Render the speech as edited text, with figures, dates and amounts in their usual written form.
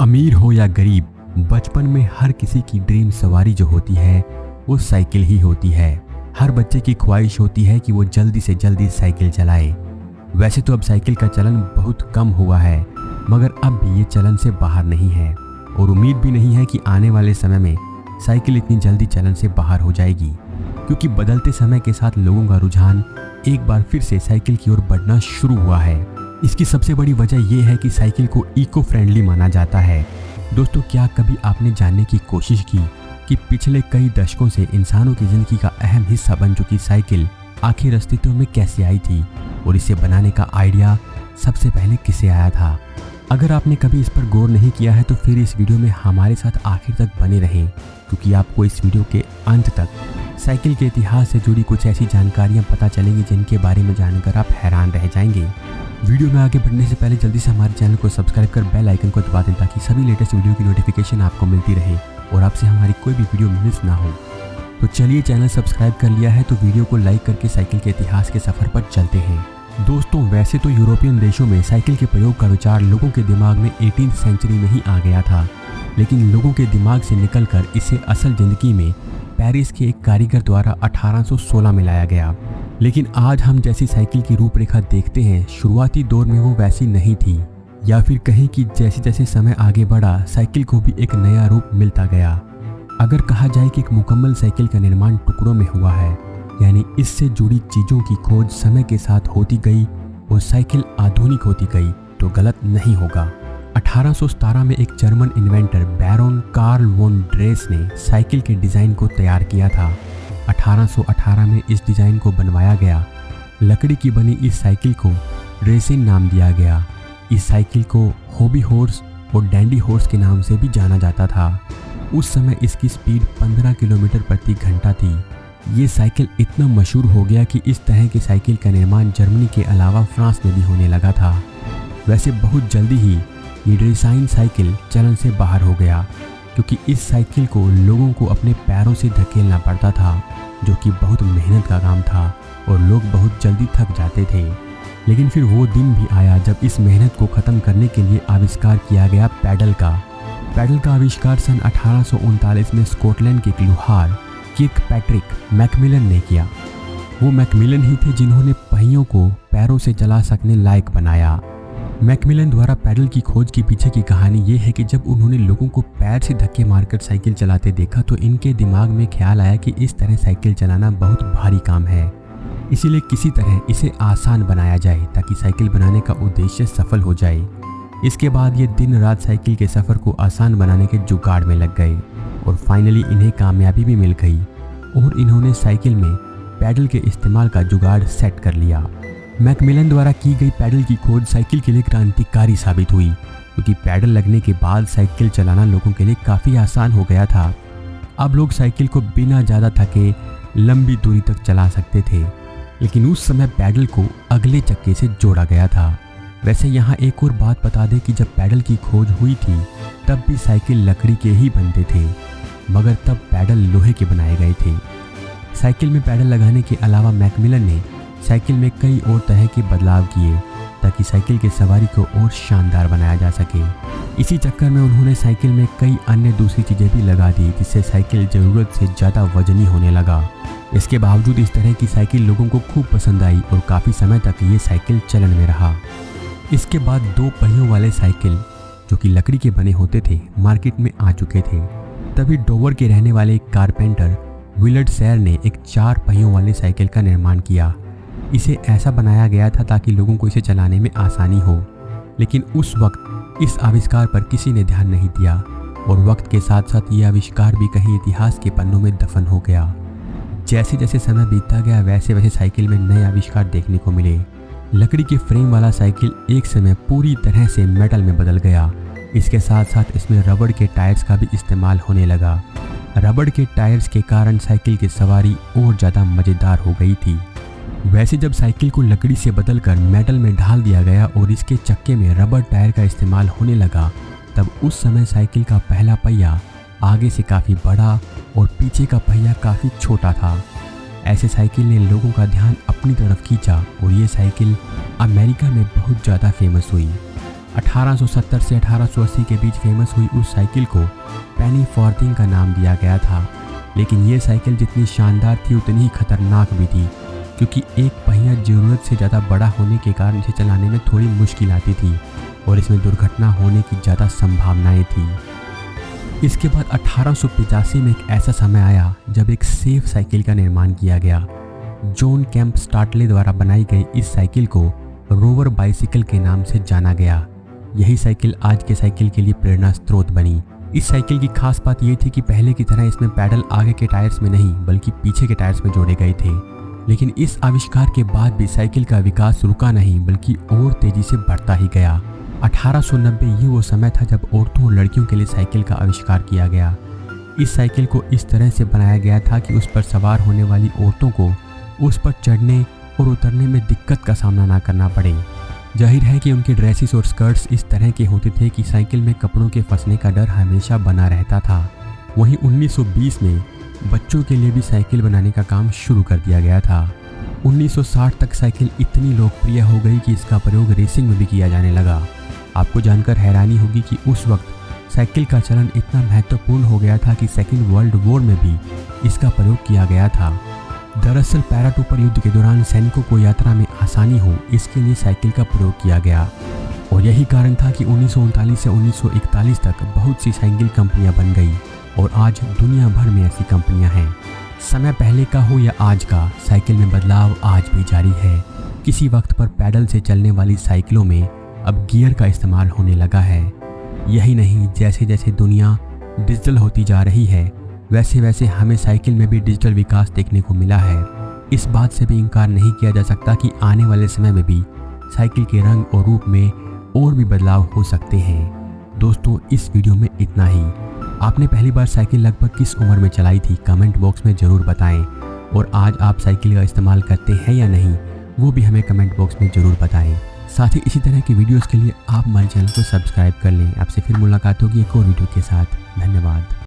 अमीर हो या गरीब, बचपन में हर किसी की ड्रीम सवारी जो होती है वो साइकिल ही होती है। हर बच्चे की ख्वाहिश होती है कि वो जल्दी से जल्दी साइकिल चलाए। वैसे तो अब साइकिल का चलन बहुत कम हुआ है, मगर अब भी ये चलन से बाहर नहीं है और उम्मीद भी नहीं है कि आने वाले समय में साइकिल इतनी जल्दी चलन से बाहर हो जाएगी, क्योंकि बदलते समय के साथ लोगों का रुझान एक बार फिर से साइकिल की ओर बढ़ना शुरू हुआ है। इसकी सबसे बड़ी वजह यह है कि साइकिल को इको फ्रेंडली माना जाता है। दोस्तों, क्या कभी आपने जानने की कोशिश की कि पिछले कई दशकों से इंसानों की जिंदगी का अहम हिस्सा बन चुकी साइकिल आखिर अस्तित्व में कैसे आई थी और इसे बनाने का आइडिया सबसे पहले किसे आया था? अगर आपने कभी इस पर गौर नहीं किया है तो फिर इस वीडियो में हमारे साथ आखिर तक बने रहें, क्योंकि आपको इस वीडियो के अंत तक साइकिल के इतिहास से जुड़ी कुछ ऐसी जानकारियां पता चलेंगी जिनके बारे में जानकर आप हैरान रह जाएंगे। वीडियो में आगे बढ़ने से पहले जल्दी से हमारे चैनल को सब्सक्राइब कर बेल आइकन को दबा दें ताकि सभी लेटेस्ट वीडियो की नोटिफिकेशन आपको मिलती रहे और आपसे हमारी कोई भी वीडियो मिस ना हो। तो चलिए, चैनल सब्सक्राइब कर लिया है तो वीडियो को लाइक करके साइकिल के इतिहास के सफर पर चलते हैं। दोस्तों, वैसे तो यूरोपियन देशों में साइकिल के प्रयोग का विचार लोगों के दिमाग में 18वीं सेंचुरी में ही आ गया था, लेकिन लोगों के दिमाग से निकलकर इसे असल जिंदगी में पेरिस के एक कारीगर द्वारा 1816 में लाया गया। लेकिन आज हम जैसी साइकिल की रूपरेखा देखते हैं, शुरुआती दौर में वो वैसी नहीं थी, या फिर कहें कि जैसे जैसे समय आगे बढ़ा साइकिल को भी एक नया रूप मिलता गया। अगर कहा जाए कि एक मुकम्मल साइकिल का निर्माण टुकड़ों में हुआ है, यानी इससे जुड़ी चीज़ों की खोज समय के साथ होती गई और साइकिल आधुनिक होती गई, तो गलत नहीं होगा। 1817 में एक German inventor Baron Karl von Drais ने साइकिल के डिज़ाइन को तैयार किया था। 1818 में इस डिज़ाइन को बनवाया गया। लकड़ी की बनी इस साइकिल को ड्रेसिन नाम दिया गया। इस साइकिल को हॉबी हॉर्स और डैंडी हॉर्स के नाम से भी जाना जाता था। उस समय इसकी स्पीड 15 किलोमीटर प्रति घंटा थी। ये साइकिल इतना मशहूर हो गया कि इस तरह की साइकिल का निर्माण जर्मनी के अलावा फ्रांस में भी होने लगा था। वैसे बहुत जल्दी ही ये ड्रेसाइन साइकिल चलन से बाहर हो गया, क्योंकि इस साइकिल को लोगों को अपने पैरों से धकेलना पड़ता था, जो कि बहुत मेहनत का काम था और लोग बहुत जल्दी थक जाते थे। लेकिन फिर वो दिन भी आया जब इस मेहनत को ख़त्म करने के लिए आविष्कार किया गया पैडल का। पैडल का आविष्कार सन 1839 में स्कॉटलैंड के एक लुहार किर्कपैट्रिक मैकमिलन ने किया। वो मैकमिलन ही थे जिन्होंने पहियों को पैरों से चला सकने लायक बनाया। मैकमिलन द्वारा पैडल की खोज के पीछे की कहानी ये है कि जब उन्होंने लोगों को पैर से धक्के मारकर साइकिल चलाते देखा तो इनके दिमाग में ख्याल आया कि इस तरह साइकिल चलाना बहुत भारी काम है, इसीलिए किसी तरह इसे आसान बनाया जाए ताकि साइकिल बनाने का उद्देश्य सफल हो जाए। इसके बाद ये दिन रात साइकिल के सफ़र को आसान बनाने के जुगाड़ में लग गए और फाइनली इन्हें कामयाबी भी मिल गई और इन्होंने साइकिल में पैडल के इस्तेमाल का जुगाड़ सेट कर लिया। मैकमिलन द्वारा की गई पैडल की खोज साइकिल के लिए क्रांतिकारी साबित हुई, क्योंकि पैडल लगने के बाद साइकिल चलाना लोगों के लिए काफ़ी आसान हो गया था। अब लोग साइकिल को बिना ज़्यादा थके लंबी दूरी तक चला सकते थे, लेकिन उस समय पैडल को अगले चक्के से जोड़ा गया था। वैसे यहाँ एक और बात बता दें कि जब पैडल की खोज हुई थी तब भी साइकिल लकड़ी के ही बनते थे, मगर तब पैडल लोहे के बनाए गए थे। साइकिल में पैडल लगाने के अलावा मैकमिलन ने साइकिल में कई और तरह के बदलाव किए ताकि साइकिल की सवारी को और शानदार बनाया जा सके। इसी चक्कर में उन्होंने साइकिल में कई अन्य दूसरी चीज़ें भी लगा दी, जिससे साइकिल ज़रूरत से ज़्यादा वजनी होने लगा। इसके बावजूद इस तरह की साइकिल लोगों को खूब पसंद आई और काफ़ी समय तक ये साइकिल चलन में रहा। इसके बाद 2 पहियों वाले साइकिल जो कि लकड़ी के बने होते थे मार्केट में आ चुके थे। तभी डोवर के रहने वाले एक कारपेंटर विलर्ड सैर ने एक 4 पहियों वाले साइकिल का निर्माण किया। इसे ऐसा बनाया गया था ताकि लोगों को इसे चलाने में आसानी हो, लेकिन उस वक्त इस आविष्कार पर किसी ने ध्यान नहीं दिया और वक्त के साथ साथ ये आविष्कार भी कहीं इतिहास के पन्नों में दफन हो गया। जैसे जैसे समय बीतता गया वैसे वैसे साइकिल में नए आविष्कार देखने को मिले। लकड़ी के फ्रेम वाला साइकिल एक समय पूरी तरह से मेटल में बदल गया। इसके साथ साथ इसमें रबड़ के टायर्स का भी इस्तेमाल होने लगा। रबड़ के टायर्स के कारण साइकिल की सवारी और ज़्यादा मज़ेदार हो गई थी। वैसे जब साइकिल को लकड़ी से बदलकर मेटल में ढाल दिया गया और इसके चक्के में रबड़ टायर का इस्तेमाल होने लगा, तब उस समय साइकिल का पहला पहिया आगे से काफ़ी बड़ा और पीछे का पहिया काफ़ी छोटा था। ऐसे साइकिल ने लोगों का ध्यान अपनी तरफ खींचा और ये साइकिल अमेरिका में बहुत ज़्यादा फेमस हुई। 1870 से 1880 के बीच फेमस हुई उस साइकिल को पेनी फॉर्थिंग का नाम दिया गया था। लेकिन ये साइकिल जितनी शानदार थी उतनी ही खतरनाक भी थी, क्योंकि एक पहिया ज़रूरत से ज़्यादा बड़ा होने के कारण इसे चलाने में थोड़ी मुश्किल आती थी और इसमें दुर्घटना होने की ज़्यादा संभावनाएं थी। इसके बाद 1885 में एक ऐसा समय आया जब एक सेफ साइकिल का निर्माण किया गया। जॉन कैंप स्टार्टले द्वारा बनाई गई इस साइकिल को रोवर बाइसिकल के नाम से जाना गया। यही साइकिल आज के साइकिल के लिए प्रेरणा स्रोत बनी। इस साइकिल की खास बात यह थी कि पहले की तरह इसमें पैडल आगे के टायर्स में नहीं बल्कि पीछे के टायर्स में जोड़े गए थे। लेकिन इस आविष्कार के बाद भी साइकिल का विकास रुका नहीं बल्कि और तेजी से बढ़ता ही गया। 1890 ये वो समय था जब औरतों और लड़कियों के लिए साइकिल का आविष्कार किया गया। इस साइकिल को इस तरह से बनाया गया था कि उस पर सवार होने वाली औरतों को उस पर चढ़ने और उतरने में दिक्कत का सामना ना करना पड़े। जाहिर है कि उनके ड्रेसेस और स्कर्ट्स इस तरह के होते थे कि साइकिल में कपड़ों के फंसने का डर हमेशा बना रहता था। वहीं 1920 में बच्चों के लिए भी साइकिल बनाने का काम शुरू कर दिया गया था। 1960 तक साइकिल इतनी लोकप्रिय हो गई कि इसका प्रयोग रेसिंग में भी किया जाने लगा। आपको जानकर हैरानी होगी कि उस वक्त साइकिल का चलन इतना महत्वपूर्ण हो गया था कि सेकेंड वर्ल्ड वॉर में भी इसका प्रयोग किया गया था। दरअसल पैराट्रूपर युद्ध के दौरान सैनिकों को यात्रा में आसानी हो इसके लिए साइकिल का प्रयोग किया गया और यही कारण था कि 1939 से 1941 तक बहुत सी साइकिल कंपनियां बन गई और आज दुनिया भर में ऐसी कंपनियां हैं। समय पहले का हो या आज का, साइकिल में बदलाव आज भी जारी है। किसी वक्त पर पैडल से चलने वाली साइकिलों में अब गियर का इस्तेमाल होने लगा है। यही नहीं, जैसे जैसे दुनिया डिजिटल होती जा रही है वैसे वैसे हमें साइकिल में भी डिजिटल विकास देखने को मिला है। इस बात से भी इनकार नहीं किया जा सकता कि आने वाले समय में भी साइकिल के रंग और रूप में और भी बदलाव हो सकते हैं। दोस्तों, इस वीडियो में इतना ही। आपने पहली बार साइकिल लगभग किस उम्र में चलाई थी, कमेंट बॉक्स में ज़रूर बताएं। और आज आप साइकिल का इस्तेमाल करते हैं या नहीं, वो भी हमें कमेंट बॉक्स में ज़रूर बताएं। साथ ही इसी तरह की वीडियोज़ के लिए आप हमारे चैनल को सब्सक्राइब कर लें। आपसे फिर मुलाकात होगी एक और वीडियो के साथ। धन्यवाद।